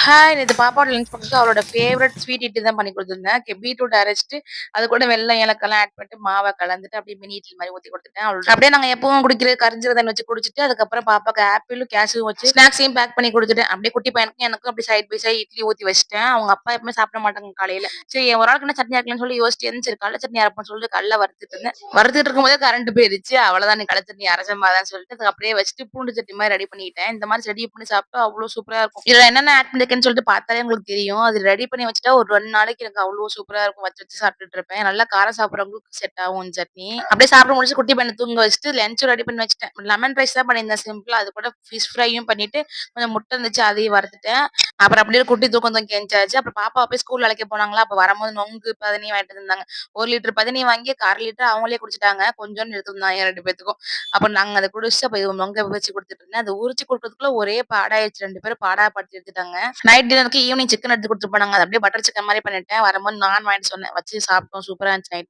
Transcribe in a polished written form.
Hi! நேத்து பாப்பாவோட lunch பாக்ஸ்க்கு அவளோட ஃபேவரைட் ஸ்வீட் இட்லி தான் பண்ணி குடுத்துருந்தேன். பீட்ரூட் அரைச்சுட்டு, அது கூட வெல்லம், ஏலக்காய்லாம் ஆட் பண்ணிட்டு, மாவ கலந்துட்டு, அப்படியே மினி இட்லி மாரி ஊத்தி குடுத்துட்டேன். அப்படியே நாங்க எப்பவும் குடிக்கிற கரிஞ்சீரக வச்சு குடிச்சுட்டு, அதுக்கப்புறம் பாப்பாக்கு ஆப்பிளும், கேஷ்யூவும் வச்சு ஸ்நாக்ஸையும் பேக் பண்ணி குடுத்துட்டேன். அப்படியே குட்டி பையனுக்கும் எனக்கும் அப்படியே சைட் பை சைட் இட்லி ஊத்தி வச்சுட்டேன். அவங்க அப்பா எப்பவுமே சாப்பிட மாட்டாங்க காலையில. சரி ஒரு ஆளுக்கு என்ன சட்னி அரைக்கலாம்னு சொல்லி யோசிச்சுட்டே இருந்தேன். சரி கடல சட்னி அரைப்போம்னு சொல்லிட்டு கடல வறுத்துட்டு இருந்தேன். வறுத்துட்டு இருக்கும்போதே கரண்ட் போயிருச்சு. அவ்வளோதான் நீ கடல சட்னி அரைச்ச மாரி தான் சொல்லிட்டு, அத அப்படியே வச்சுட்டு பூண்டு சட்னி மாரி ரெடி பண்ணிக்கிட்டேன். இந்த மாரி ரெடி பண்ணி சாப்பிட்டா அவ்வளோ சூப்பரா இருக்கும். இதுல என்னென்ன ஆட் பண்ணிருக்கேன்னு சொல்லிட்டு பார்த்தாலே உங்களுக்கு தெரியும். அது ரெடி பண்ணி வச்சுட்டா ஒரு 2 நாளைக்கு எனக்கு அவ்ளோ சூப்பரா இருக்கும். வச்சு வச்சு சாப்பிட்டுட்டு இருப்பேன். நல்லா காரம் சாப்பிடுறவங்களுக்கு செட் ஆகும் இந்த சட்னி. அப்படியே சாப்பிட்டு முடிச்சு குட்டி பையன தூங்க வச்சுட்டு லஞ்சும் ரெடி பண்ணி வச்சுட்டேன். லெமன் ரைஸ் தான் பண்ணியிருந்தேன் சிம்பிளா. அது கூட ஃபிஷ் ஃப்ரையும் பண்ணிட்டு, கொஞ்சம் முட்டை இருந்துச்சு அதையும் வறுத்துட்டேன். அப்புறம் அப்படியே குட்டி தூக்கம் தூங்கி எந்திரிச்சாச்சு. அப்புறம் பாப்பாவ போய் ஸ்கூல்ல அழைக்க போனாங்களா, அப்ப வரும்போது நொங்கு, பதனி வாங்கிட்டு வந்தாங்க. 1 லிட்டர் பதனி வாங்கி 1/2 லிட்டர் அவங்களே குடிச்சுட்டாங்க. கொஞ்சோண்டு எடுத்துருந்தாங்க 2 பேத்துக்கும். அப்புறம் நாங்க அத குடிச்சுட்டு அப்ப நொங்க வச்சு குடுத்துட்டு இருந்தேன். அத உரிச்சு குடுக்கறதுக்குள்ள ஒரே பாடாயிருச்சு. 2 பேரும் பாடா படுத்தி எடுத்துட்டாங்க. நைட் டின்னருக்கு ஈவினிங் சிக்கன் எடுத்து குடுத்துட்டு போனாங்க. அத அப்படியே பட்டர் சிக்கன் மாரி பண்ணிட்டேன். வரும்போது நான் வாங்கிட்டு சொன்னேன். வச்சு சாப்பிட்டோம். சூப்பரா இருந்துச்சு நைட்.